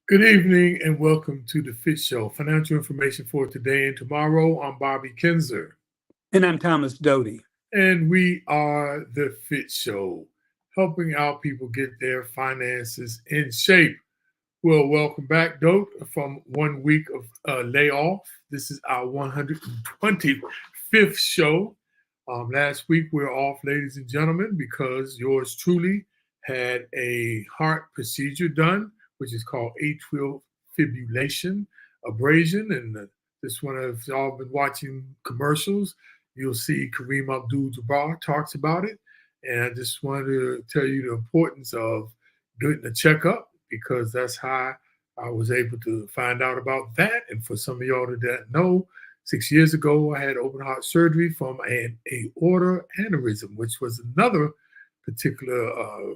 Good evening and welcome to the FITT Show. Financial information for today and tomorrow. I'm Bobby Kinzer. And I'm Thomas Doty. And we are the FITT Show, helping out people get their finances in shape. Well, welcome back, Dote, from 1 week of layoff. This is our 125th show. Last week we were off, ladies and gentlemen, because yours truly had a heart procedure done, which is called atrial fibrillation abrasion. And this one, if y'all been watching commercials, you'll see Kareem Abdul-Jabbar talks about it. And I just wanted to tell you the importance of getting a checkup, because that's how I was able to find out about that. And for some of y'all that know, 6 years ago, I had open heart surgery from an aorta aneurysm, which was another particular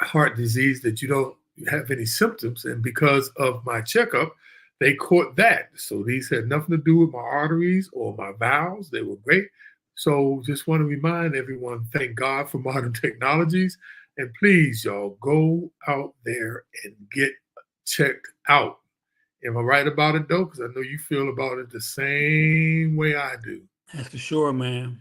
heart disease that you don't have any symptoms. And because of my checkup, they caught that. So these had nothing to do with my arteries or my valves. They were great. So just want to remind everyone, thank God for modern technologies. And please, y'all, go out there and get checked out. Am I right about it, though? Because I know you feel about it the same way I do. That's for sure, man.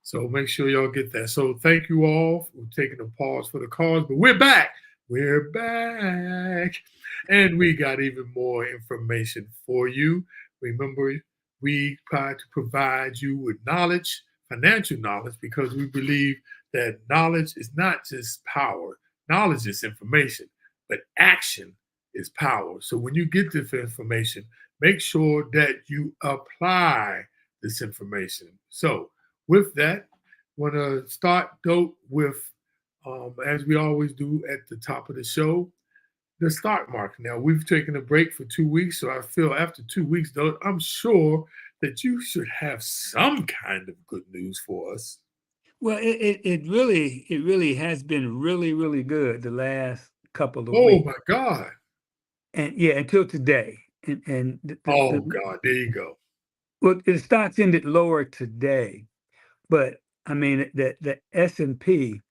So make sure y'all get that. So thank you all for taking a pause for the cause. But we're back. We're back. And we got even more information for you. Remember, we try to provide you with knowledge, financial knowledge, because we believe that knowledge is not just power. Knowledge is information, but action is power. So when you get this information, make sure that you apply this information. So with that, I want to start, Dope, with, as we always do at the top of the show, the stock market. Now, we've taken a break for 2 weeks, so I feel after 2 weeks, Dope, I'm sure that you should have some kind of good news for us. Well, it really has been really good the last couple of weeks. Oh my God! And yeah, until today. And God, there you go. Well, the stocks ended lower today, but I mean the S&P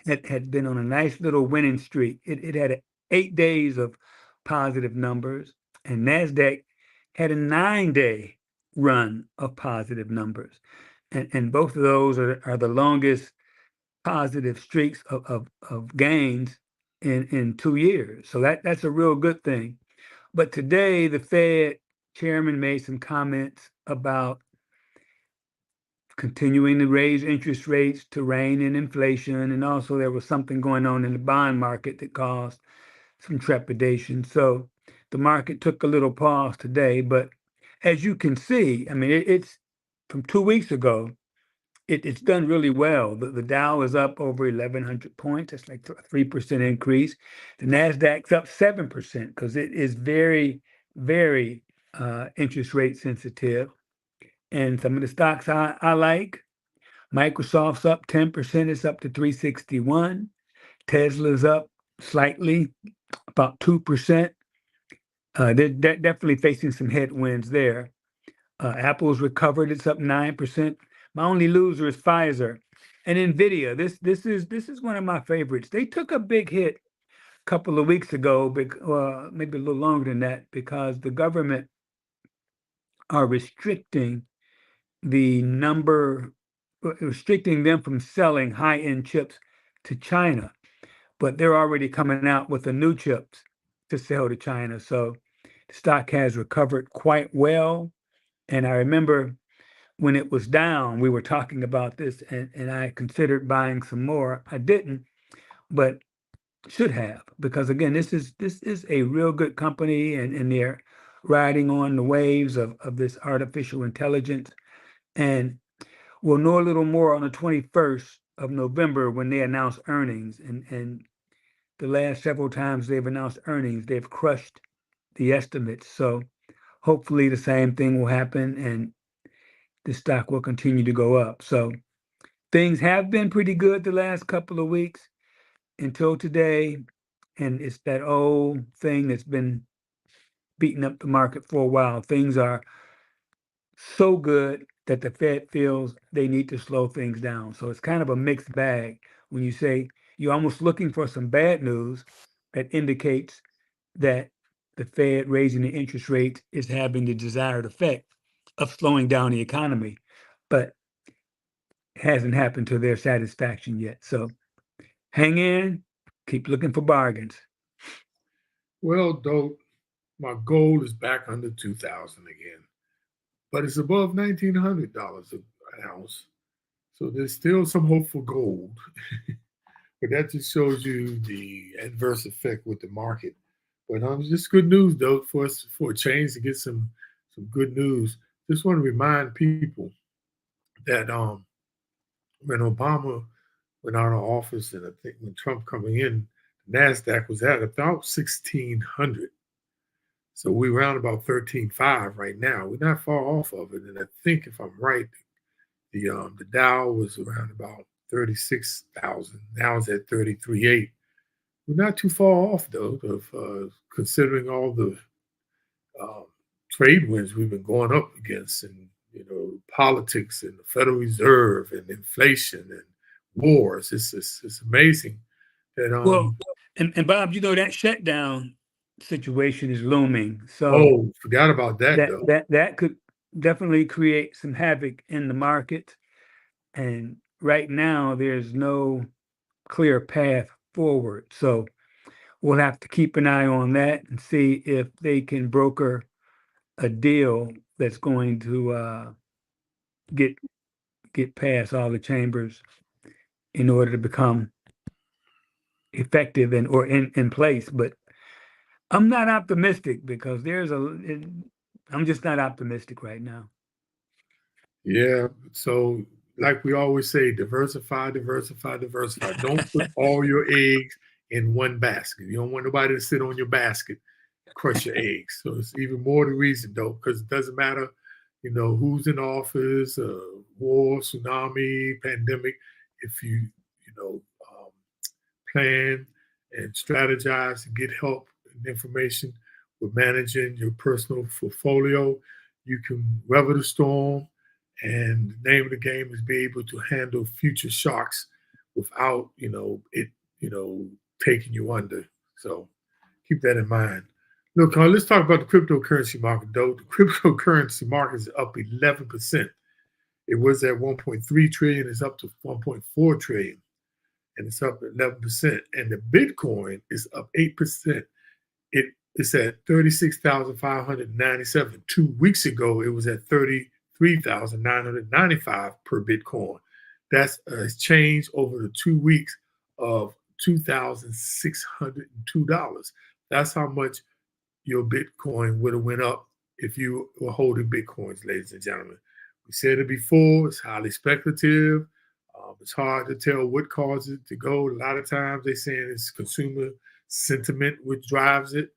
had been on a nice little winning streak. It had 8 days of positive numbers, and NASDAQ had a 9-day run of positive numbers. And both of those are the longest positive streaks of gains in 2 years. So that's a real good thing. But today, the Fed chairman made some comments about continuing to raise interest rates to rein in inflation. And also there was something going on in the bond market that caused some trepidation. So the market took a little pause today. But as you can see, I mean, it's from 2 weeks ago, it's done really well. The Dow is up over 1,100 points. That's like a 3% increase. The NASDAQ's up 7% because it is very, very interest rate sensitive. And some of the stocks I like, Microsoft's up 10%. It's up to 361. Tesla's up slightly, about 2%. They're definitely facing some headwinds there. Apple's recovered. It's up 9%. My only loser is Pfizer. And Nvidia, this is one of my favorites. They took a big hit a couple of weeks ago, maybe a little longer than that, because the government are restricting them from selling high-end chips to China. But they're already coming out with the new chips to sell to China. So the stock has recovered quite well. And I remember when it was down, we were talking about this, and I considered buying some more. I didn't, but should have, because again, this is a real good company, and they're riding on the waves of this artificial intelligence. And we'll know a little more on the 21st of November when they announce earnings. And the last several times they've announced earnings, they've crushed the estimates. So hopefully the same thing will happen and the stock will continue to go up. So things have been pretty good the last couple of weeks until today. And it's that old thing that's been beating up the market for a while. Things are so good that the Fed feels they need to slow things down. So it's kind of a mixed bag when you say you're almost looking for some bad news that indicates that the Fed raising the interest rate is having the desired effect of slowing down the economy, but it hasn't happened to their satisfaction yet. So hang in, keep looking for bargains. Well, though, my gold is back under 2,000 again, but it's above $1,900 an ounce. So there's still some hope for gold. But that just shows you the adverse effect with the market. But just good news though for us for a change to get some good news. Just want to remind people that when Obama went out of office, and I think when Trump coming in, Nasdaq was at about 1,600. So we're around about 13.5 right now. We're not far off of it, and I think if I'm right, the Dow was around about 36,000. Now it's at 33.8. We're not too far off though, of considering all the um, trade winds we've been going up against, and politics, and the Federal Reserve, and inflation, and wars. It's amazing that Well, and Bob, that shutdown situation is looming. So oh, forgot about that that though. that that could definitely create some havoc in the market. And right now, there's no clear path forward. So we'll have to keep an eye on that and see if they can broker a deal that's going to get past all the chambers in order to become effective and or in place. But I'm not optimistic because I'm just not optimistic right now. Yeah. So, like we always say, diversify, diversify, diversify. Don't put all your eggs in one basket. You don't want nobody to sit on your basket, crush your eggs. So it's even more the reason, though, because it doesn't matter, who's in office, war, tsunami, pandemic. If you plan and strategize and get help and information with managing your personal portfolio, you can weather the storm. And the name of the game is be able to handle future shocks without, it, taking you under. So keep that in mind. Look, let's talk about the cryptocurrency market, though. The cryptocurrency market is up 11%. It was at 1.3 trillion. It's up to 1.4 trillion, and it's up 11%. And the Bitcoin is up 8%. It's at 36,597. 2 weeks ago, it was at 33,995 per Bitcoin. That's a change over the 2 weeks of $2,602. That's how much your Bitcoin would have went up if you were holding Bitcoins, ladies and gentlemen. We said it before, it's highly speculative. It's hard to tell what causes it to go. A lot of times they're saying it's consumer sentiment which drives it,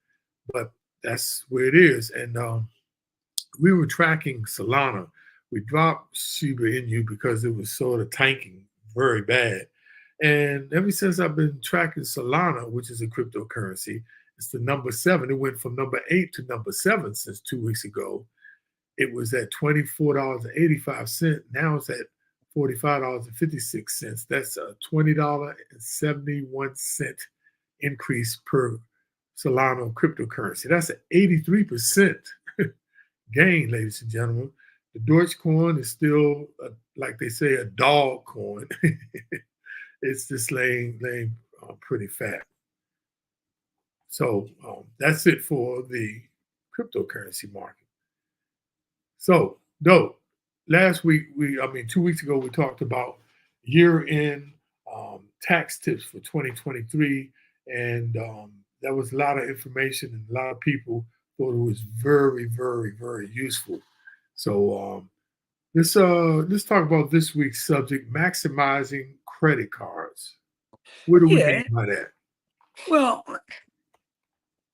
but that's where it is. And we were tracking Solana. We dropped Shiba Inu because it was sort of tanking very bad. And ever since I've been tracking Solana, which is a cryptocurrency, it's the number 7. It went from number 8 to number 7 since 2 weeks ago. It was at $24.85. Now it's at $45.56. That's a $20.71 increase per Solana cryptocurrency. That's an 83% gain, ladies and gentlemen. The Dogecoin is still, like they say, a dog coin. It's just laying pretty fat. So that's it for the cryptocurrency market. So, dope. Last week, 2 weeks ago, we talked about year-end tax tips for 2023, and that was a lot of information, and a lot of people thought it was very, very, very useful. So, let's talk about this week's subject: maximizing credit cards. What do we mean Yeah. by that? Well,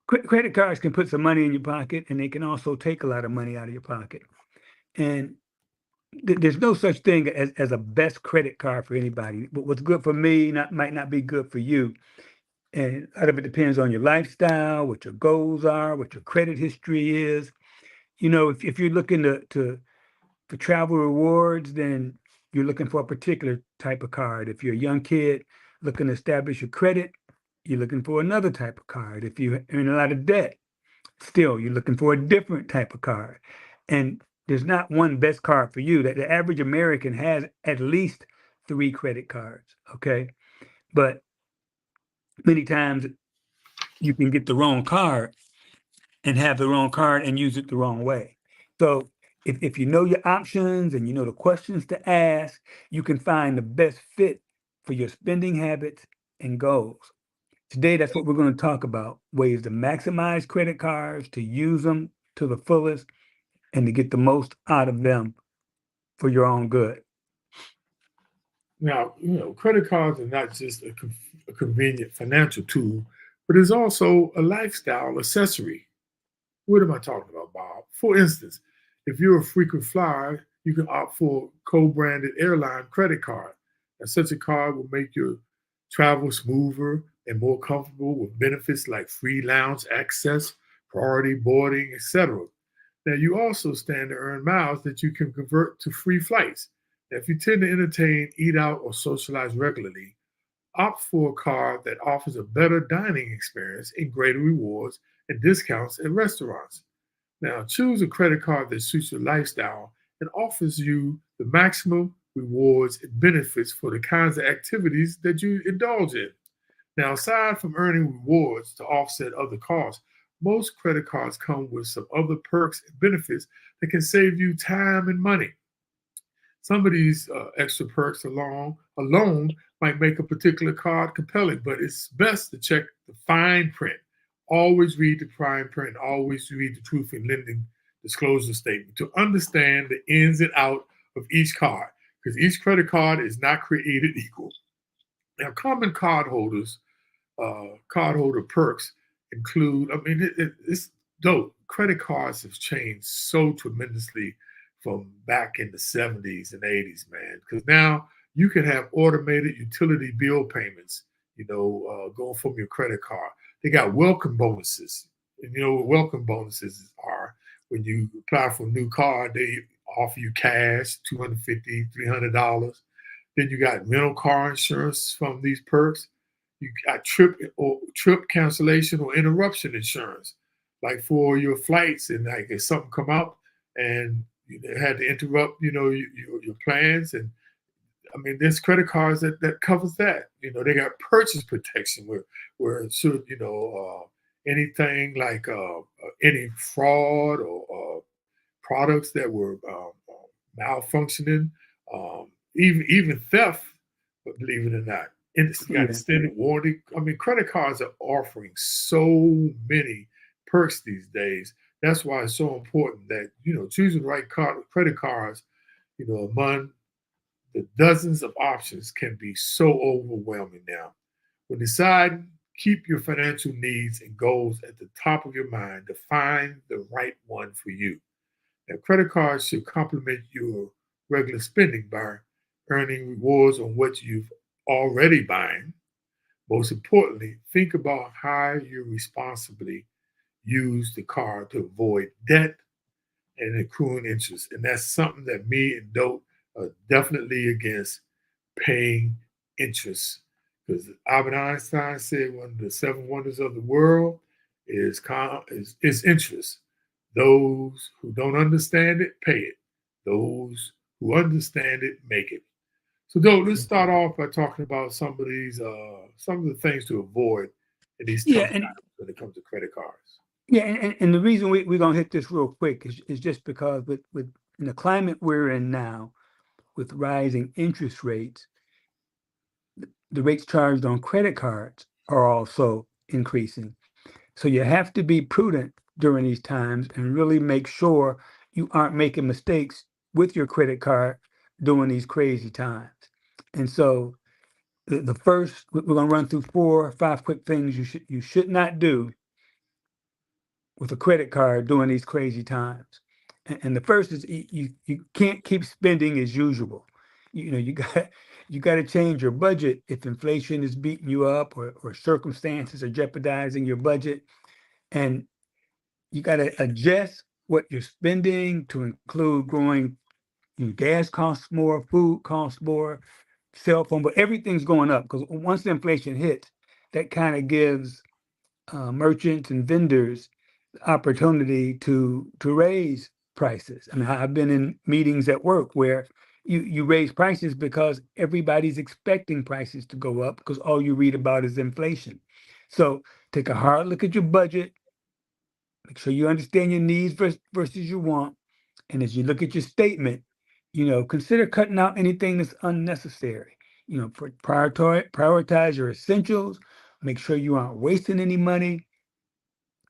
credit cards can put some money in your pocket, and they can also take a lot of money out of your pocket. And there's no such thing as a best credit card for anybody. What's good for me might not be good for you. And a lot of it depends on your lifestyle, what your goals are, what your credit history is. If you're looking for travel rewards, then you're looking for a particular type of card. If you're a young kid looking to establish your credit, you're looking for another type of card. If you're in a lot of debt, still you're looking for a different type of card. And there's not one best card for you. That the average American has at least 3 credit cards. Okay. But many times you can get the wrong card and have the wrong card and use it the wrong way. So if you know your options and you know the questions to ask, you can find the best fit for your spending habits and goals. Today, that's what we're going to talk about: ways to maximize credit cards, to use them to the fullest, and to get the most out of them for your own good. Now, credit cards are not just a convenient financial tool, but it's also a lifestyle accessory. What am I talking about, Bob? For instance, if you're a frequent flyer, you can opt for a co-branded airline credit card. Now, such a card will make your travel smoother and more comfortable with benefits like free lounge access, priority boarding, etc. Now, you also stand to earn miles that you can convert to free flights. Now, if you tend to entertain, eat out, or socialize regularly, opt for a card that offers a better dining experience and greater rewards and discounts at restaurants. Now, choose a credit card that suits your lifestyle and offers you the maximum rewards and benefits for the kinds of activities that you indulge in. Now, aside from earning rewards to offset other costs, most credit cards come with some other perks and benefits that can save you time and money. Some of these extra perks alone might make a particular card compelling, but it's best to check the fine print. Always read the fine print. Always read the truth in lending disclosure statement to understand the ins and out of each card, because each credit card is not created equal. Now, common cardholder perks include, it's dope. Credit cards have changed so tremendously from back in the 70s and 80s, man, because now you can have automated utility bill payments, going from your credit card. They got welcome bonuses. And you know what welcome bonuses are? When you apply for a new card, they offer you cash, $250, $300. Then you got rental car insurance from these perks. You got trip cancellation or interruption insurance, like for your flights, and like if something come up and you had to interrupt, your plans. And there's credit cards that covers that. They got purchase protection where should anything like any fraud or products that were malfunctioning, even theft, but believe it or not. And it's got Yeah. extended warranty. Credit cards are offering so many perks these days. That's why it's so important that, choosing the right credit cards, among the dozens of options can be so overwhelming now. When deciding, keep your financial needs and goals at the top of your mind to find the right one for you. Now, credit cards should complement your regular spending by earning rewards on what you've already buying. Most importantly, think about how you responsibly use the card to avoid debt and accruing interest. And that's something that me and Dope are definitely against: paying interest. Because Albert Einstein said one of the 7 wonders of the world is interest. Those who don't understand it, pay it. Those who understand it, make it. So, Dope, let's start off by talking about some of the things to avoid in these Yeah, tough and times when it comes to credit cards. Yeah, and the reason we're gonna hit this real quick is just because with in the climate we're in now, with rising interest rates, the rates charged on credit cards are also increasing. So you have to be prudent during these times and really make sure you aren't making mistakes with your credit card during these crazy times. And so the first, we're going to run through 4 or 5 quick things you should not do with a credit card during these crazy times. And the first is you can't keep spending as usual. You got to change your budget if inflation is beating you up or circumstances are jeopardizing your budget. And you got to adjust what you're spending to include growing. Gas costs more, food costs more, cell phone, but everything's going up because once the inflation hits, that kind of gives merchants and vendors the opportunity to raise prices. I mean, I've been in meetings at work where you raise prices because everybody's expecting prices to go up because all you read about is inflation. So take a hard look at your budget. Make sure you understand your needs versus your want. And as you look at your statement, consider cutting out anything that's unnecessary. Prioritize your essentials. Make sure you aren't wasting any money.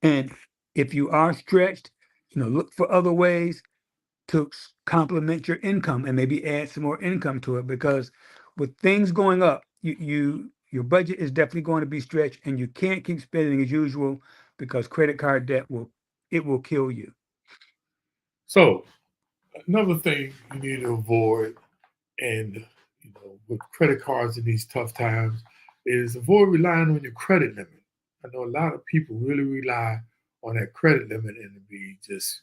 And if you are stretched, look for other ways to complement your income and maybe add some more income to it. Because with things going up, your budget is definitely going to be stretched, and you can't keep spending as usual because credit card debt will kill you. So another thing you need to avoid, and with credit cards in these tough times, is avoid relying on your credit limit. I know a lot of people really rely on that credit limit and be just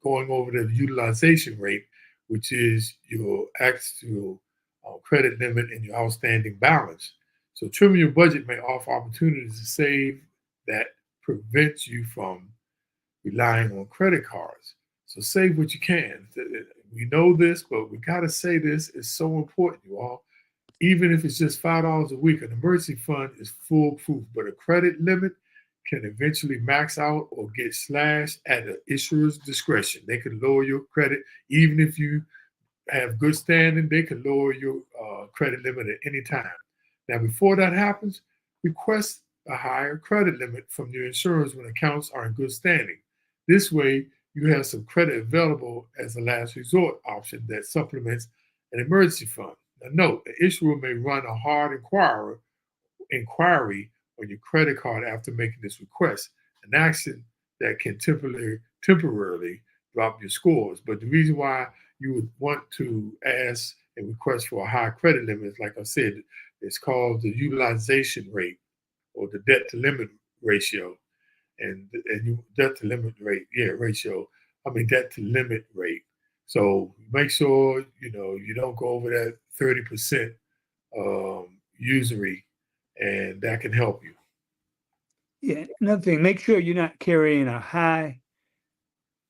going over the utilization rate, which is your actual credit limit and your outstanding balance. So trimming your budget may offer opportunities to save that prevents you from relying on credit cards. So save what you can. We know this, but we got to say this is so important, you all. Even if it's just $5 a week, an emergency fund is foolproof, but a credit limit can eventually max out or get slashed at the issuer's discretion. They can lower your credit, even if you have good standing, they can lower your credit limit at any time. Now, before that happens, request a higher credit limit from your insurance when accounts are in good standing. This way, you have some credit available as a last resort option that supplements an emergency fund. Now, note, the issuer may run a hard inquiry on your credit card after making this request, an action that can temporarily drop your scores. But the reason why you would want to ask and request for a high credit limit is, like I said, it's called the utilization rate or the debt to limit ratio. And debt to limit rate, debt to limit rate. So make sure you don't go over that 30% usury, and that can help you. Yeah, another thing, make sure you're not carrying a high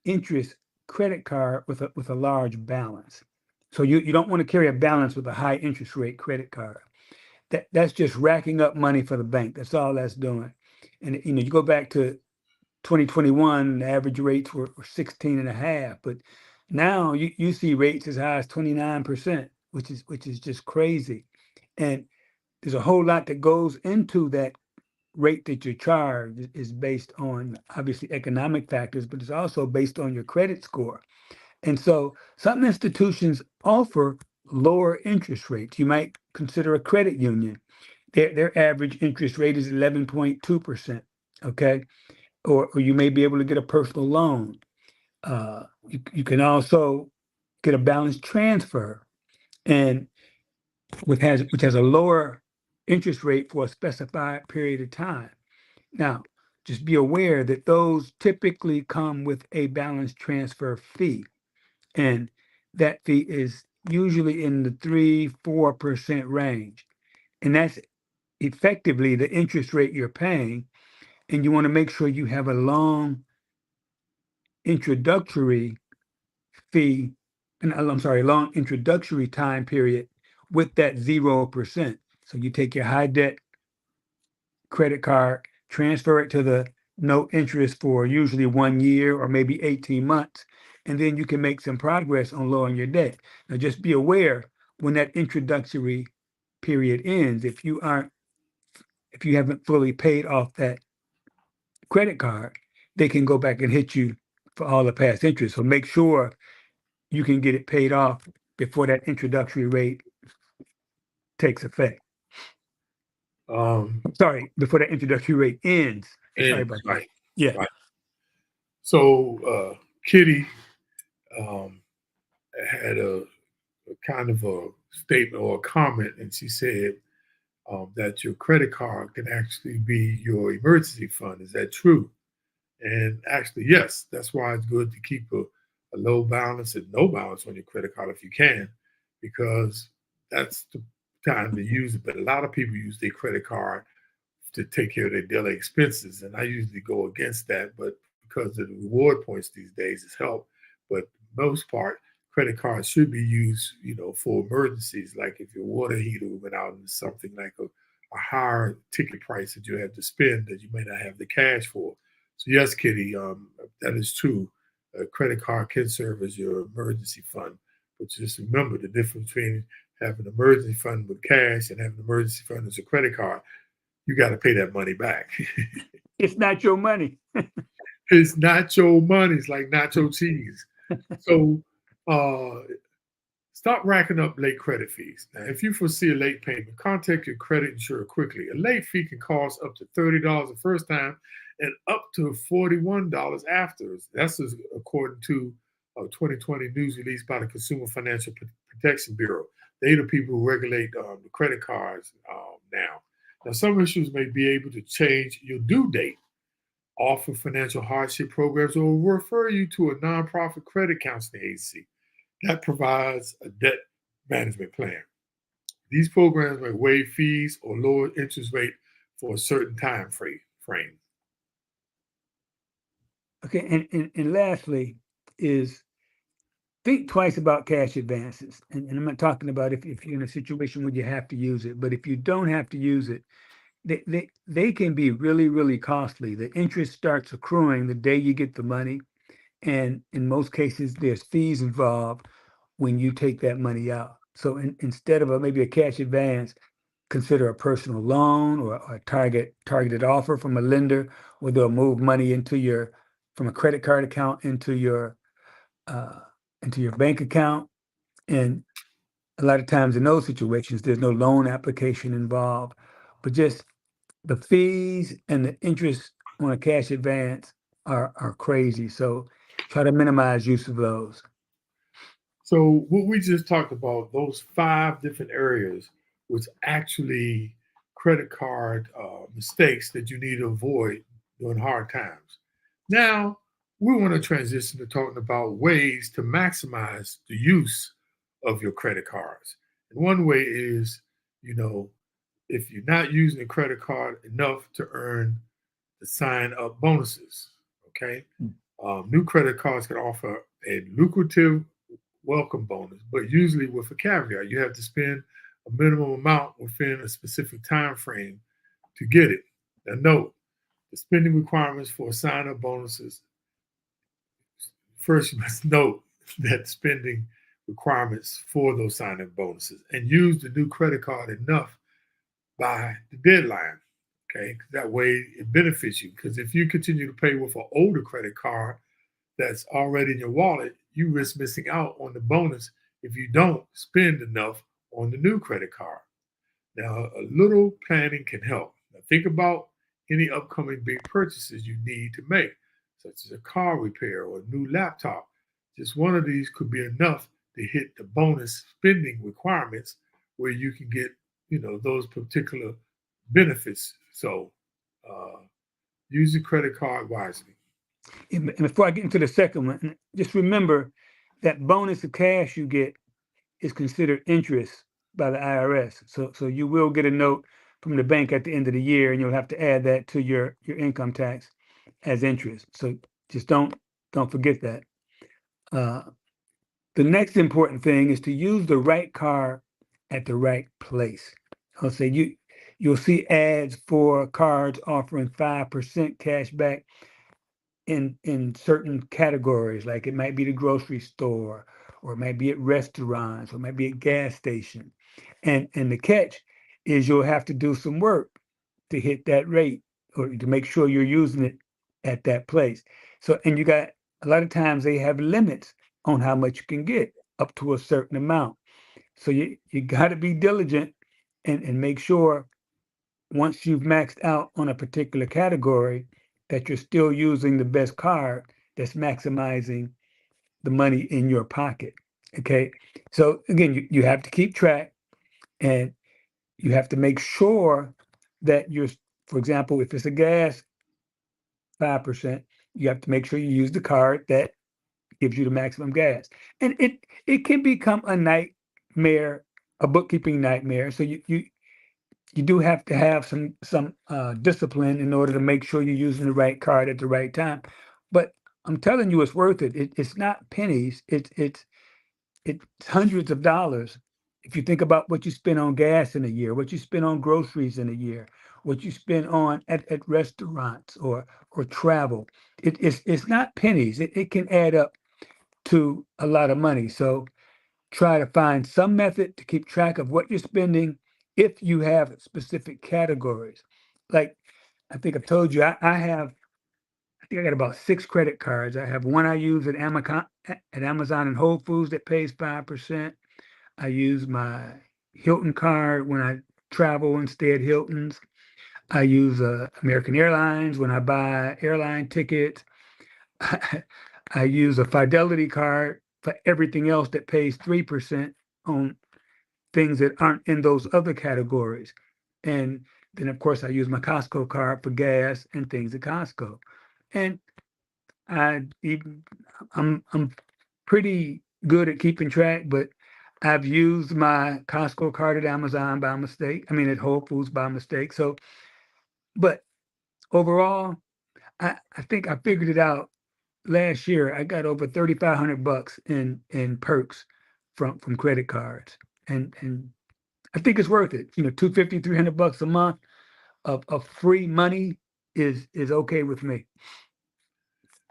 interest credit card with a large balance. So you don't want to carry a balance with a high interest rate credit card. That's just racking up money for the bank. That's all that's doing. And you go back to 2021, the average rates were 16 and a half, but now you see rates as high as 29%, which is just crazy. And there's a whole lot that goes into that rate that you charge is based on obviously economic factors, but it's also based on your credit score. And so some institutions offer lower interest rates. You might consider a credit union. Their average interest rate is 11.2%. Okay. Or you may be able to get a personal loan. You can also get a balance transfer, and which has a lower interest rate for a specified period of time. Now, just be aware that those typically come with a balance transfer fee, and that fee is usually in the 3-4% range. And that's effectively the interest rate you're paying. And you want to make sure you have a long introductory fee, and I'm sorry, long introductory time period with that 0%. So you take your high debt credit card, transfer it to the no interest for usually 1 year or maybe 18 months. And then you can make some progress on lowering your debt. Now, just be aware when that introductory period ends, if you haven't fully paid off that credit card, they can go back and hit you for all the past interest. So make sure you can get it paid off before that introductory rate takes effect. Sorry, before that introductory rate ends. Sorry about that. Right. Yeah. Right. So Kitty had a kind of a statement or a comment, and she said that your credit card can actually be your emergency fund. Is that true? And actually, yes, that's why it's good to keep a low balance and no balance on your credit card if you can, because that's the time to use it. But a lot of people use their credit card to take care of their daily expenses. And I usually go against that, but because of the reward points these days is help. But most part, credit cards should be used, for emergencies, like if your water heater went out and something like a higher ticket price that you have to spend that you may not have the cash for. So yes, Kitty, that is true. A credit card can serve as your emergency fund, but just remember the difference between having an emergency fund with cash and having an emergency fund as a credit card. You got to pay that money back. It's not your money. It's nacho money. It's like nacho cheese. So stop racking up late credit fees. Now, if you foresee a late payment, contact your credit insurer quickly. A late fee can cost up to $30 the first time and up to $41 after. That's according to a 2020 news release by the Consumer Financial Protection Bureau. They the people who regulate the credit cards now. Now, some issues may be able to change your due date, offer financial hardship programs, or refer you to a nonprofit credit counseling agency that provides a debt management plan. These programs may waive fees or lower interest rate for a certain time frame. Okay, and lastly is think twice about cash advances. And I'm not talking about if you're in a situation where you have to use it, but if you don't have to use it, they can be really, really costly. The interest starts accruing the day you get the money. And in most cases, there's fees involved when you take that money out. So instead of maybe a cash advance, consider a personal loan or a targeted offer from a lender where they'll move money from a credit card account into your bank account. And a lot of times in those situations, there's no loan application involved, but just the fees and the interest on a cash advance are crazy. So try to minimize use of those. So what we just talked about, those 5 different areas, was actually credit card mistakes that you need to avoid during hard times. Now we want to transition to talking about ways to maximize the use of your credit cards. And one way is, if you're not using the credit card enough to earn the sign up bonuses, okay? New credit cards can offer a lucrative welcome bonus, but usually with a caveat. You have to spend a minimum amount within a specific time frame to get it. Now, note the spending requirements for sign-up bonuses. First, you must note that spending requirements for those sign-up bonuses and use the new credit card enough by the deadline. Okay, that way it benefits you. Because if you continue to pay with an older credit card that's already in your wallet, you risk missing out on the bonus if you don't spend enough on the new credit card. Now, a little planning can help. Now, think about any upcoming big purchases you need to make, such as a car repair or a new laptop. Just one of these could be enough to hit the bonus spending requirements where you can get, those particular benefits. So, use your credit card wisely. And before I get into the second one, just remember that bonus of cash you get is considered interest by the IRS. So you will get a note from the bank at the end of the year, and you'll have to add that to your income tax as interest. So just don't forget that. The next important thing is to use the right card at the right place. I'll say you'll see ads for cards offering 5% cash back in certain categories, like it might be the grocery store, or it might be at restaurants, or it might be at gas stations. And the catch is you'll have to do some work to hit that rate, or to make sure you're using it at that place. So, and you got a lot of times they have limits on how much you can get up to a certain amount. So you got to be diligent and make sure once you've maxed out on a particular category that you're still using the best card that's maximizing the money in your pocket. Okay. So again, you have to keep track, and you have to make sure that you're, for example, if it's a gas 5%, you have to make sure you use the card that gives you the maximum gas. And it can become a nightmare, a bookkeeping nightmare. So you do have to have some discipline in order to make sure you're using the right card at the right time. But I'm telling you, it's worth it. It's not pennies. It's hundreds of dollars. If you think about what you spend on gas in a year, what you spend on groceries in a year, what you spend on at restaurants or travel, it's not pennies. It can add up to a lot of money. So try to find some method to keep track of what you're spending if you have specific categories. Like I think I've told you, I think I got about 6 credit cards. I have one I use at Amazon and Whole Foods that pays 5%. I use my Hilton card when I travel and stay at Hilton's. I use American Airlines when I buy airline tickets. I use a Fidelity card for everything else that pays 3% on things that aren't in those other categories. And then, of course, I use my Costco card for gas and things at Costco. And I even I'm pretty good at keeping track, but I've used my Costco card at Amazon by mistake. I mean, at Whole Foods by mistake. So, but overall, I think I figured it out last year. I got over $3,500 in perks from credit cards, and I think it's worth it. 250, $300 a month of free money is okay with me.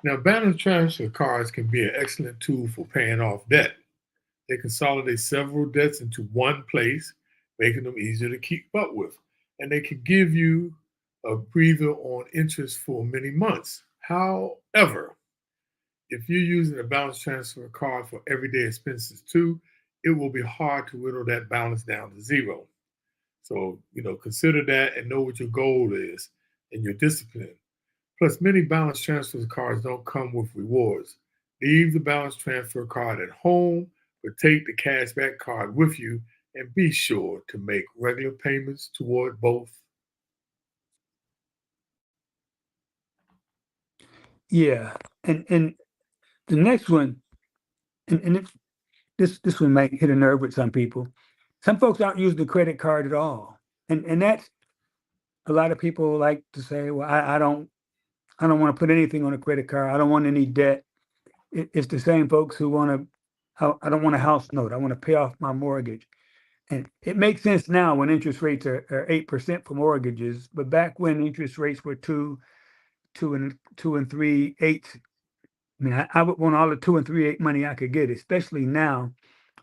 Now, balance transfer cards can be an excellent tool for paying off debt. They consolidate several debts into one place, making them easier to keep up with. And they can give you a breather on interest for many months. However, if you're using a balance transfer card for everyday expenses too, it will be hard to whittle that balance down to zero. So, consider that and know what your goal is and your discipline. Plus, many balance transfer cards don't come with rewards. Leave the balance transfer card at home, but take the cashback card with you and be sure to make regular payments toward both. Yeah, and the next one, and this one might hit a nerve with some people. Some folks aren't using the credit card at all, and that's a lot of people like to say, well, I don't want to put anything on a credit card. I don't want any debt. It's the same folks who want to. I don't want a house note. I want to pay off my mortgage. And it makes sense now when interest rates are 8% for mortgages, but back when interest rates were two and three eighths, I mean, I would want all the 2 and 3/8 money I could get, especially now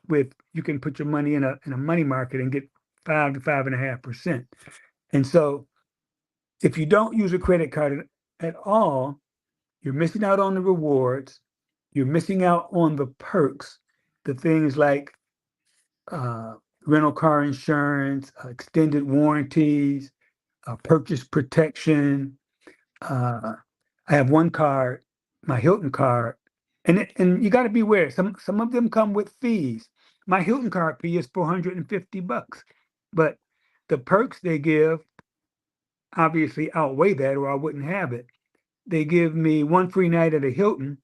with you can put your money in a money market and get 5 to 5.5%. And so if you don't use a credit card at all, you're missing out on the rewards. You're missing out on the perks, the things like uh, rental car insurance, extended warranties, purchase protection. I have one card, my Hilton card, and you got to be aware. Some of them come with fees. My Hilton card fee is $450, but the perks they give obviously outweigh that, or I wouldn't have it. They give me one free night at a Hilton,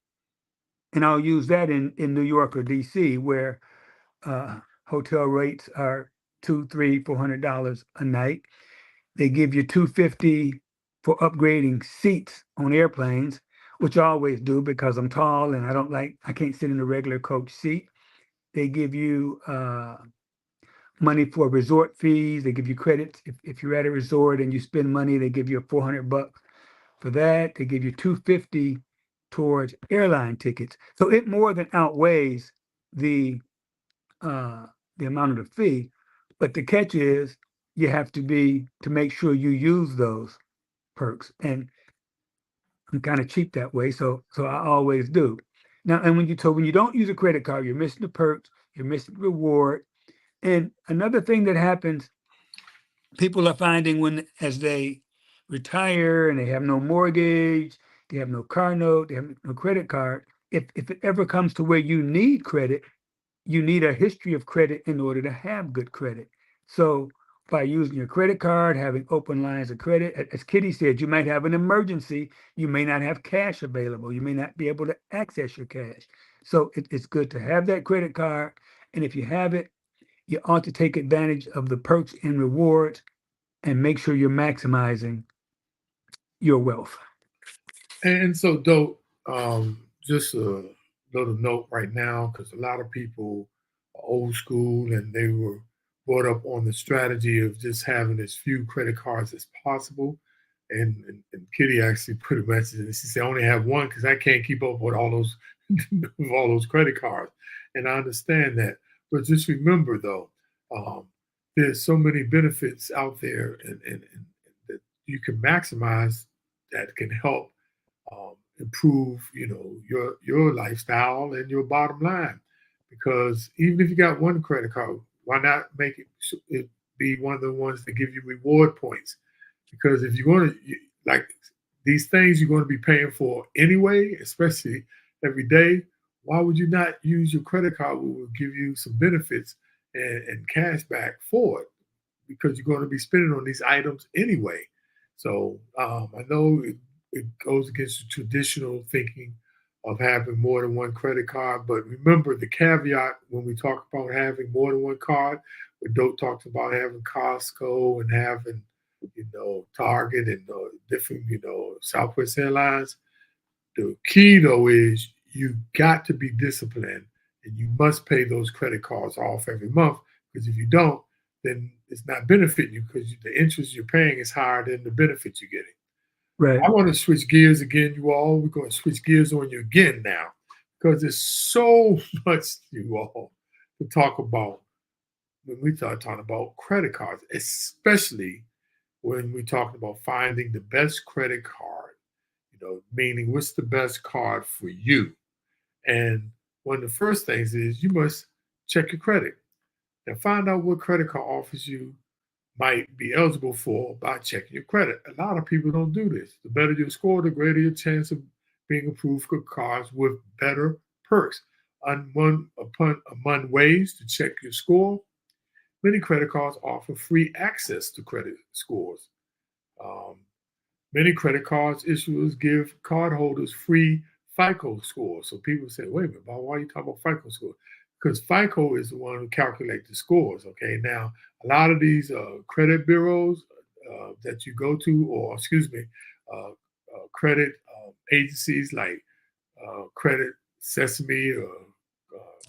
and I'll use that in New York or DC, where hotel rates are two, three, $400 a night. They give you $250 for upgrading seats on airplanes, which I always do because I'm tall and I can't sit in a regular coach seat. They give you money for resort fees. They give you credits if you're at a resort and you spend money. They give you $400 for that. They give you $250 towards airline tickets. So it more than outweighs the amount of the fee. But the catch is you have to make sure you use those perks. And I'm kind of cheap that way, so I always do. Now, and when you don't use a credit card, you're missing the perks, you're missing the reward. And another thing that happens, people are finding as they retire and they have no mortgage, they have no car note, they have no credit card. If it ever comes to where you need credit, you need a history of credit in order to have good credit. So by using your credit card, having open lines of credit, as Kitty said, you might have an emergency. You may not have cash available. You may not be able to access your cash. So it's good to have that credit card. And if you have it, you ought to take advantage of the perks and rewards and make sure you're maximizing your wealth. And so, though, just a little note right now, because a lot of people are old school and they were brought up on the strategy of just having as few credit cards as possible. And Kitty actually put a message in. She said, "I only have one because I can't keep up with all those with all those credit cards." And I understand that, but just remember though, there's so many benefits out there, and that you can maximize that can help improve, your lifestyle and your bottom line. Because even if you got one credit card, why not make it be one of the ones that give you reward points? Because if you're going to like these things, you're going to be paying for anyway, especially every day. Why would you not use your credit card, which will give you some benefits and cash back for it? Because you're going to be spending on these items anyway. So I know it goes against the traditional thinking of having more than one credit card. But remember the caveat when we talk about having more than one card, where Dope talks about having Costco and having, Target and different, Southwest Airlines. The key though is you got to be disciplined and you must pay those credit cards off every month, because if you don't, then it's not benefiting you because the interest you're paying is higher than the benefits you're getting. Right. I want to switch gears again, you all. We're going to switch gears on you again now because there's so much, you all, to talk about when we start talking about credit cards, especially when we talk about finding the best credit card, meaning what's the best card for you. And one of the first things is you must check your credit and find out what credit card offers you might be eligible for by checking your credit. A lot of people don't do this. The better your score, the greater your chance of being approved for cards with better perks. Among ways to check your score, many credit cards offer free access to credit scores. Um, Many credit cards issuers give cardholders free FICO scores. So people say, wait a minute, Bob, why are you talking about FICO score? Because FICO is the one who calculates the scores. Okay, now a lot of these credit bureaus that you go to, or excuse me, credit agencies like Credit Sesame or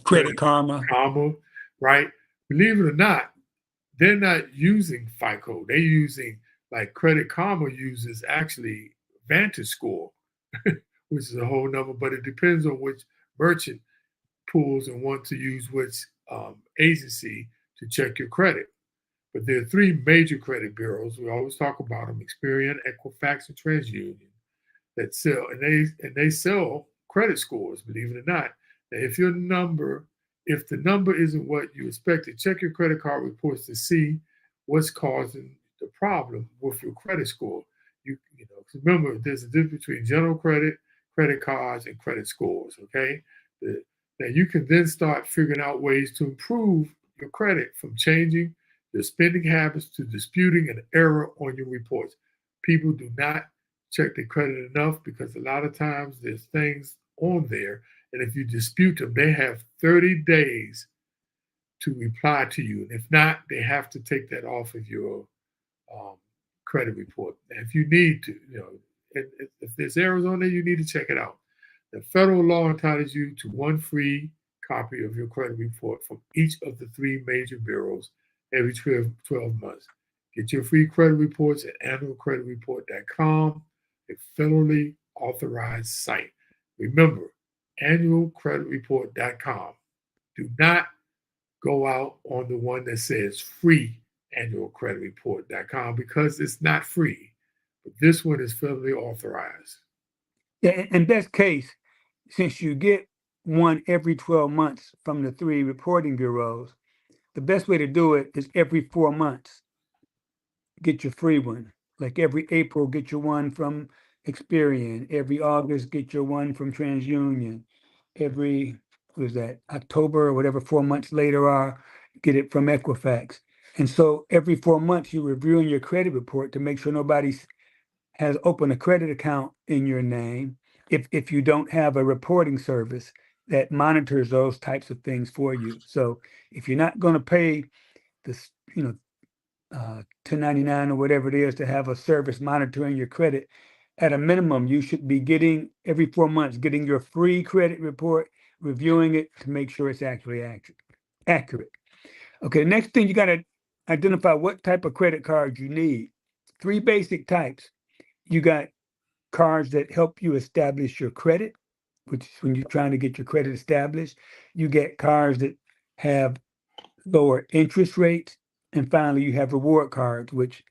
Credit Karma. Karma, right? Believe it or not, they're not using FICO. They're using, like, Credit Karma uses actually Vantage Score, which is a whole number, but it depends on which merchant pools and want to use which agency to check your credit. But there are three major credit bureaus. We always talk about them: Experian, Equifax, and TransUnion, that sell, and they sell credit scores, believe it or not. Now, if the number isn't what you expected, check your credit card reports to see what's causing the problem with your credit score. Remember, there's a difference between general credit, credit cards, and credit scores. Okay, now you can then start figuring out ways to improve your credit, from changing your spending habits to disputing an error on your reports. People do not check their credit enough because a lot of times there's things on there, and if you dispute them, they have 30 days to reply to you. And if not, they have to take that off of your credit report. And if you need to, if there's errors on there, you need to check it out. The federal law entitles you to one free copy of your credit report from each of the three major bureaus every 12 months. Get your free credit reports at annualcreditreport.com, a federally authorized site. Remember, annualcreditreport.com. Do not go out on the one that says free annualcreditreport.com because it's not free. But this one is federally authorized. Yeah, in best case, since you get one every 12 months from the 3 reporting bureaus, the best way to do it is every 4 months, get your free one. Like every April, get your one from Experian. Every August, get your one from TransUnion. Every, what is that, October or whatever 4 months later are, get it from Equifax. And so every 4 months, you're reviewing your credit report to make sure nobody has opened a credit account in your name if you don't have a reporting service that monitors those types of things for you. So if you're not going to pay this, 1099 or whatever it is to have a service monitoring your credit, at a minimum, you should be getting every 4 months, getting your free credit report, reviewing it to make sure it's actually accurate. Okay, next thing you got to identify what type of credit card you need. 3 basic types. You got cards that help you establish your credit, which is when you're trying to get your credit established. You get cards that have lower interest rates. And finally, you have reward cards, which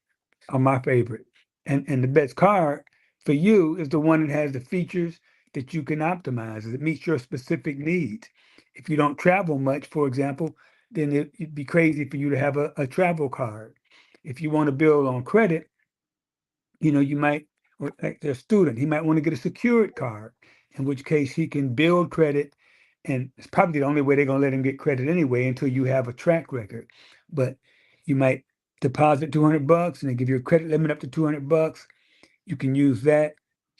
are my favorite. And the best card for you is the one that has the features that you can optimize, that meets your specific needs. If you don't travel much, for example, then it'd be crazy for you to have a travel card. If you want to build on credit, you might, like their student, he might want to get a secured card, in which case he can build credit. And it's probably the only way they're going to let him get credit anyway until you have a track record. But you might deposit $200 and they give you a credit limit up to $200. You can use that,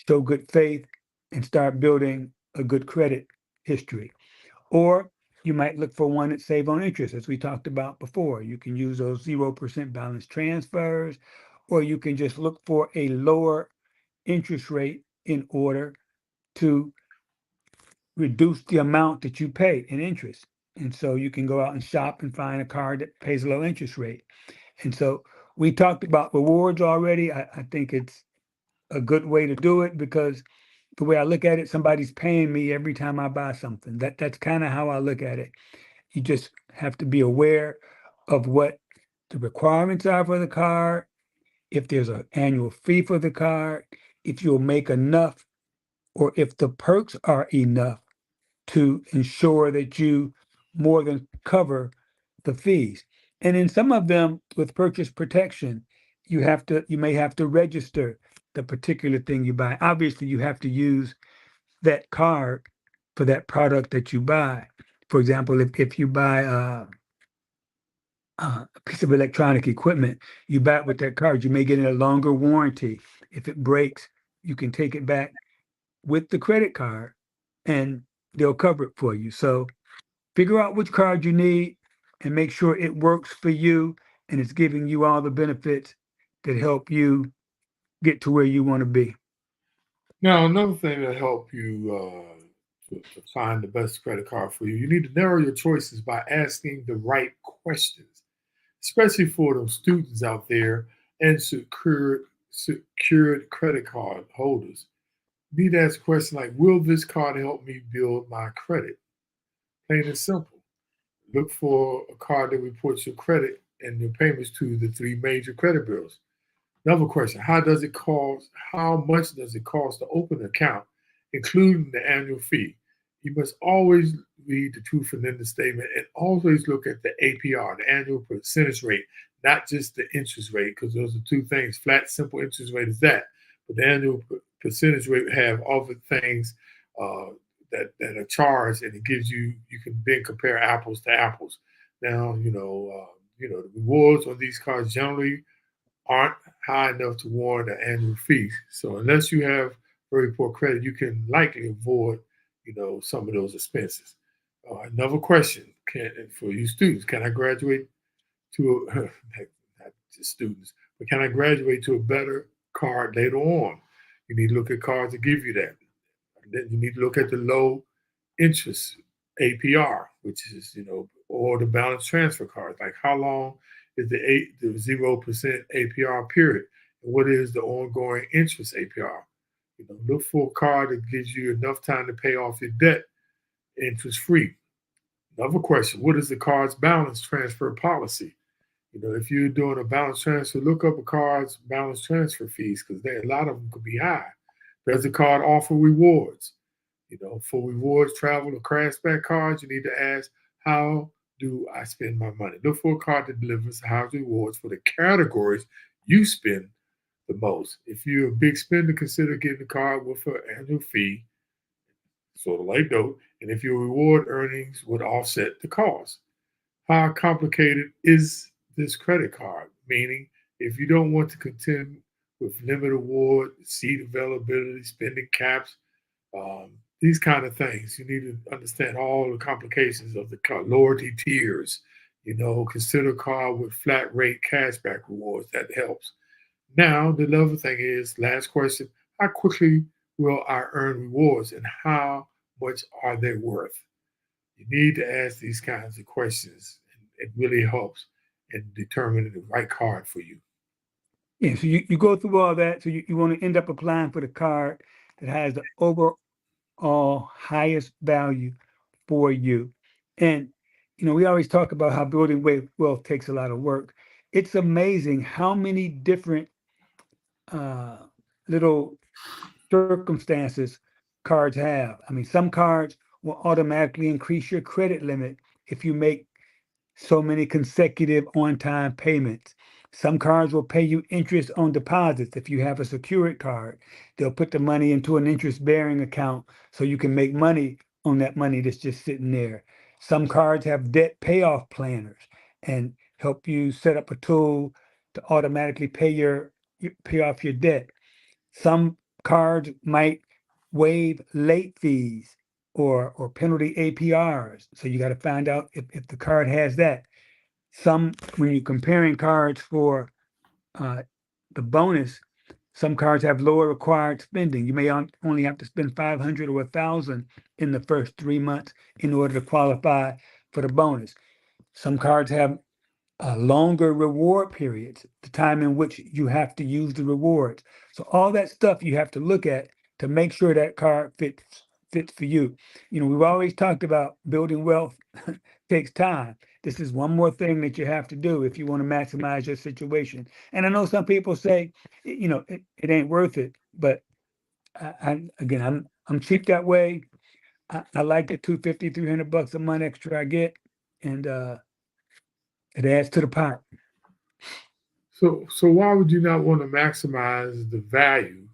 show good faith, and start building a good credit history. Or you might look for one that save on interest, as we talked about before. You can use those 0% balance transfers, or you can just look for a lower interest rate in order to reduce the amount that you pay in interest. And so you can go out and shop and find a card that pays a low interest rate. And so we talked about rewards already. I think it's a good way to do it because the way I look at it, somebody's paying me every time I buy something. That's kind of how I look at it. You just have to be aware of what the requirements are for the card, if there's an annual fee for the card, if you'll make enough, or if the perks are enough to ensure that you more than cover the fees. And in some of them with purchase protection, you may have to register the particular thing you buy. Obviously, you have to use that card for that product that you buy. For example, if you buy a piece of electronic equipment, you buy it with that card, you may get a longer warranty. If it breaks, you can take it back with the credit card and they'll cover it for you. So figure out which card you need and make sure it works for you and it's giving you all the benefits that help you get to where you want to be. Now, another thing to help you to find the best credit card for you, you need to narrow your choices by asking the right questions, especially for those students out there and secured credit card holders. You need to ask a question like, will this card help me build my credit? Plain and simple. Look for a card that reports your credit and your payments to the 3 major credit bureaus. Another question, how much does it cost to open an account, including the annual fee? You must always read the truth and then the statement and always look at the APR, the annual percentage rate, not just the interest rate, because those are 2 things. Flat, simple interest rate is that. But the annual percentage rate have other things that are charged, and it gives you can then compare apples to apples. Now, the rewards on these cards generally aren't high enough to warrant an annual fee. So unless you have very poor credit, you can likely avoid, some of those expenses. Another question for you students: can I graduate to not just students, but can I graduate to a better card later on? You need to look at cards that give you that. And then you need to look at the low interest APR, which is or the balance transfer cards. Like how long is the 0% APR period? And what is the ongoing interest APR? Look for a card that gives you enough time to pay off your debt interest free. Another question: what is the card's balance transfer policy? If you're doing a balance transfer, look up a card's balance transfer fees because a lot of them could be high. Does the card offer rewards? For rewards, travel, or cashback cards, you need to ask, how do I spend my money? Look for a card that delivers high rewards for the categories you spend the most. If you're a big spender, consider getting a card with an annual fee, sort of like dope. And if your reward earnings would offset the cost. How complicated is this credit card? Meaning, if you don't want to contend with limited award, seat availability, spending caps, these kind of things, you need to understand all the complications of the card, loyalty tiers. Consider a card with flat rate cashback rewards. That helps. Now, the other thing is, last question: how quickly will I earn rewards, and how much are they worth? You need to ask these kinds of questions. It really helps in determining the right card for you. Yeah, so you go through all that. So you want to end up applying for the card that has the overall highest value for you. And, we always talk about how building wealth takes a lot of work. It's amazing how many different little circumstances cards have. I mean, some cards will automatically increase your credit limit if you make so many consecutive on-time payments. Some cards will pay you interest on deposits if you have a secured card. They'll put the money into an interest-bearing account so you can make money on that money that's just sitting there. Some cards have debt payoff planners and help you set up a tool to automatically pay off your debt. Some cards might waive late fees or penalty APRs. So you got to find out if the card has that. When you're comparing cards for the bonus, some cards have lower required spending. You may only have to spend 500 or 1,000 in the first 3 months in order to qualify for the bonus. Some cards have longer reward periods, the time in which you have to use the rewards. So all that stuff you have to look at to make sure that card fits for you. We've always talked about building wealth takes time. This is one more thing that you have to do if you want to maximize your situation. And I know some people say, it ain't worth it, but I'm cheap that way. I like the $250, $300 a month extra I get, and it adds to the pot. So why would you not want to maximize the value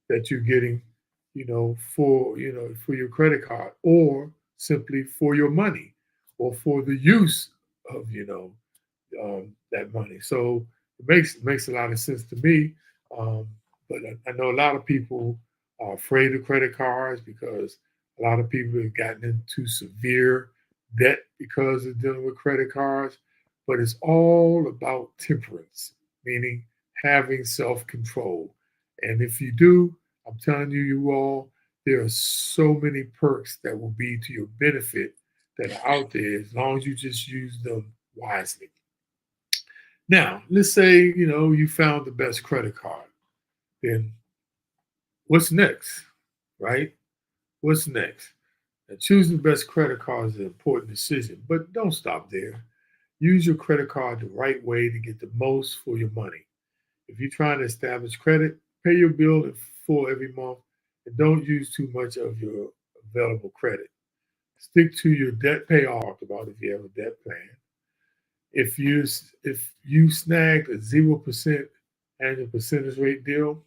that you're getting, for your credit card, or simply for your money, or for the use of, that money? So it makes a lot of sense to me. But I know a lot of people are afraid of credit cards because a lot of people have gotten into severe debt because of dealing with credit cards. But it's all about temperance, meaning having self control. And if you do, I'm telling you all, there are so many perks that will be to your benefit that are out there as long as you just use them wisely. Now, let's say, you found the best credit card. Then what's next, right? What's next? Now, choosing the best credit card is an important decision, but don't stop there. Use your credit card the right way to get the most for your money. If you're trying to establish credit, pay your bill in full every month and don't use too much of your available credit. Stick to your debt payoff. Talked about if you have a debt plan. If you snagged a 0% annual percentage rate deal,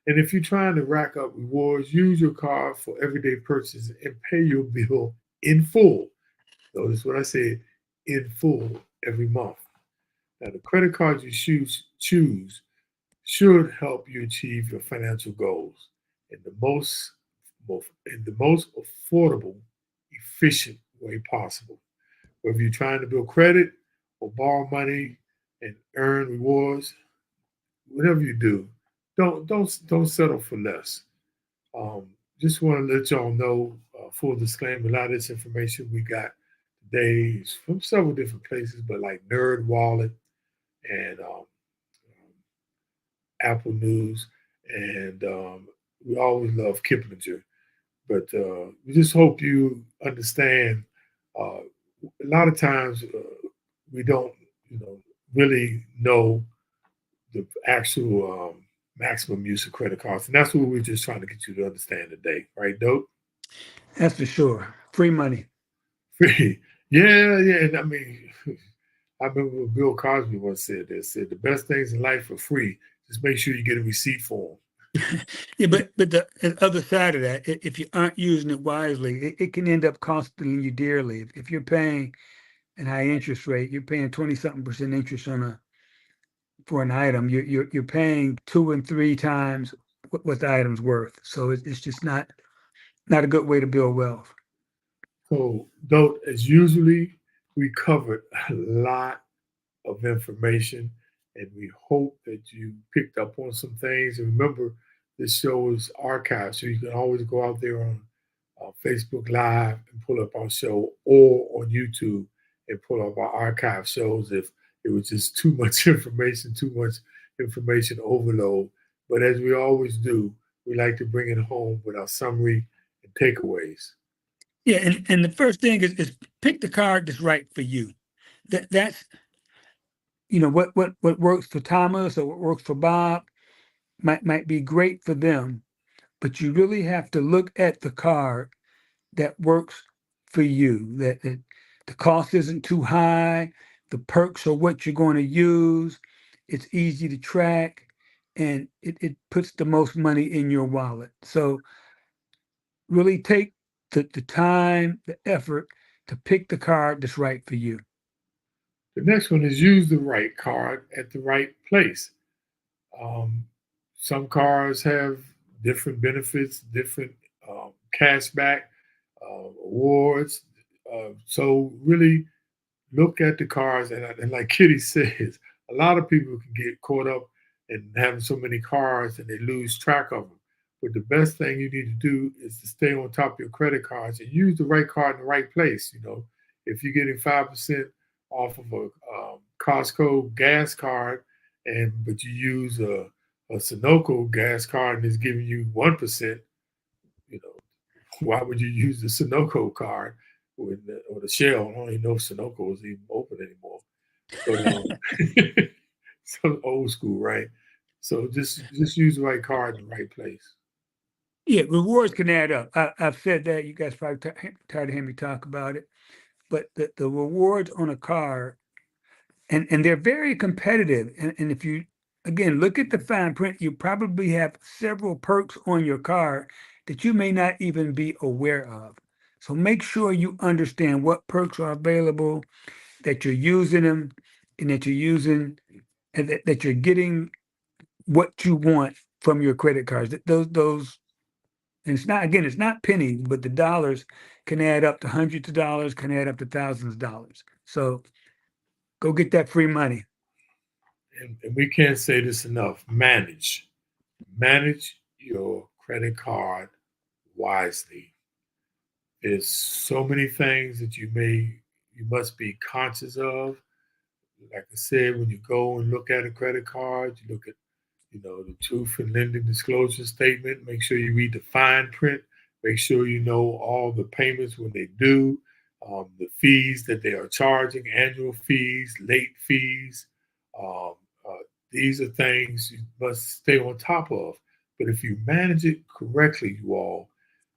and if you're trying to rack up rewards, use your card for everyday purchases and pay your bill in full. Notice what I said, in full every month. Now, the credit cards you choose should help you achieve your financial goals in the most affordable, efficient way possible. Whether you're trying to build credit or borrow money and earn rewards, whatever you do, don't settle for less. Just want to let y'all know, full disclaimer, a lot of this information we got today is from several different places, but like Nerd Wallet, and Apple News, and we always love Kiplinger. But we just hope you understand. Uh, a lot of times we don't, really know the actual maximum use of credit cards, and that's what we're just trying to get you to understand today, right, Dope? That's for sure. Free money. Free, yeah, yeah. And I mean, I remember what Bill Cosby once said this: said the best things in life are free. Just make sure you get a receipt for Yeah, but the other side of that, if you aren't using it wisely, it can end up costing you dearly. If you're paying a high interest rate, you're paying 20-something% interest on for an item, you're paying 2 and 3 times what the item's worth. So it's just not a good way to build wealth. So, though, as usually, we covered a lot of information, and we hope that you picked up on some things. And remember, this show is archived, so you can always go out there on Facebook Live and pull up our show, or on YouTube and pull up our archive shows if it was just too much information overload. But as we always do, we like to bring it home with our summary and takeaways. Yeah, and the first thing is pick the card that's right for you. That's what works for Thomas or what works for Bob might be great for them, but you really have to look at the card that works for you. That the cost isn't too high, the perks are what you're going to use, it's easy to track, and it puts the most money in your wallet. So really take the time, the effort to pick the card that's right for you. The next one is use the right card at the right place. Um, some cards have different benefits, different cash back awards. So really look at the cards, and like Kitty says, a lot of people can get caught up in having so many cards and they lose track of them. But the best thing you need to do is to stay on top of your credit cards and use the right card in the right place. If you're getting 5% off of a Costco gas card, but you use a Sunoco gas card and it's giving you 1%, you know, why would you use the Sunoco card or the Shell? I don't even know if Sunoco is even open anymore. But so old school, right? So just use the right card in the right place. Yeah, rewards can add up. I've said that. You guys probably tired of hearing me talk about it. But the rewards on a card, and they're very competitive. And if you, again, look at the fine print, you probably have several perks on your card that you may not even be aware of. So make sure you understand what perks are available, that you're using them, and that you're using, and that you're getting what you want from your credit cards. Those and it's not pennies, but the dollars can add up to hundreds of dollars, can add up to thousands of dollars. So go get that free money. And we can't say this enough. Manage your credit card wisely. There's so many things that you must be conscious of. Like I said, when you go and look at a credit card, you look at the truth and lending disclosure statement. Make sure you read the fine print. Make sure you know all the payments when they due, the fees that they are charging, annual fees, late fees. Um, uh, these are things you must stay on top of. But if you manage it correctly, you all,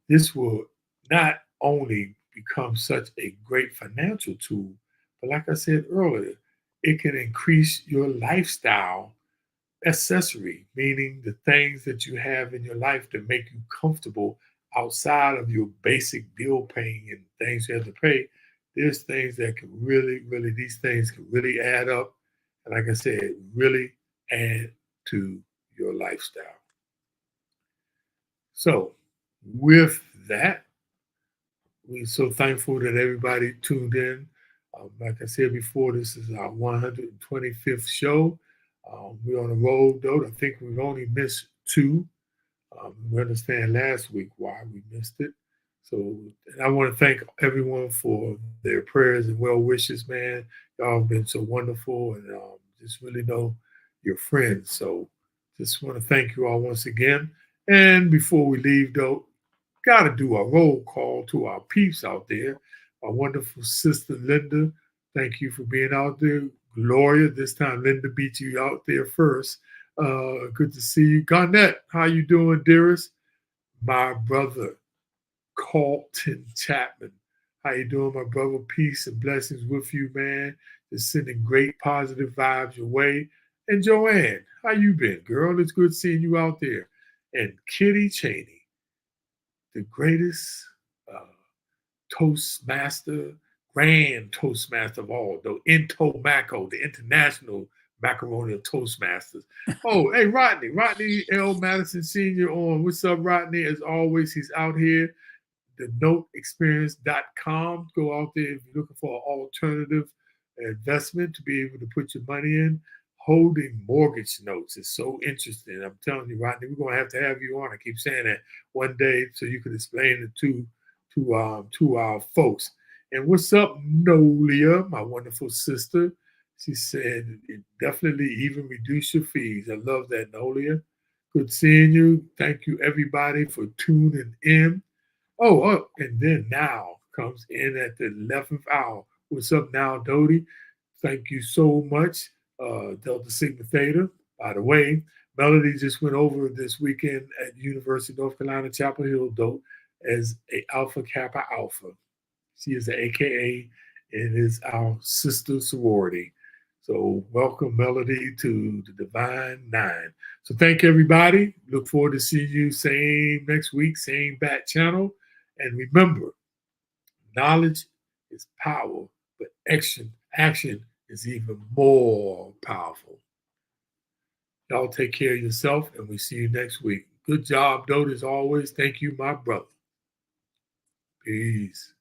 this will not only become such a great financial tool, but like I said earlier, it can increase your lifestyle accessory, meaning the things that you have in your life that make you comfortable outside of your basic bill paying and things you have to pay. There's things that can really, really, these things can really add up. And like I said, really add to your lifestyle. So, with that, we're so thankful that everybody tuned in. Like I said before, this is our 125th show. We're on the road, though. I think we've only missed two. We understand last week why we missed it. So, and I want to thank everyone for their prayers and well wishes, man. Y'all have been so wonderful and just really know your friends. So just want to thank you all once again. And before we leave, though, got to do a roll call to our peeps out there. Our wonderful sister Linda, thank you for being out there. Gloria, this time Linda beat you out there first. Good to see you. Garnett, how you doing, dearest? My brother, Carlton Chapman. How you doing, my brother? Peace and blessings with you, man. Just sending great positive vibes your way. And Joanne, how you been, girl? It's good seeing you out there. And Kitty Cheney, the greatest Toastmaster, grand Toastmaster of all, though Intomaco, the international macaroni of Toastmasters. Oh, hey, Rodney L. Madison Sr. on. What's up, Rodney? As always, he's out here. TheNoteExperience.com. Go out there if you're looking for an alternative investment to be able to put your money in. Holding mortgage notes is so interesting. I'm telling you, Rodney, we're going to have you on. I keep saying that one day so you can explain it to our folks. And what's up, Nolia, my wonderful sister? She said, it definitely even reduce your fees. I love that, Nolia. Good seeing you. Thank you, everybody, for tuning in. Oh, and then now comes in at the 11th hour. What's up now, Dodie? Thank you so much, Delta Sigma Theta. By the way, Melody just went over this weekend at University of North Carolina, Chapel Hill, though, as a Alpha Kappa Alpha. She is an AKA and is our sister sorority. So welcome, Melody, to the Divine Nine. So thank everybody. Look forward to seeing you same next week, same bat channel. And remember, knowledge is power, but action is even more powerful. Y'all take care of yourself, and we see you next week. Good job, Dote, as always. Thank you, my brother. Peace.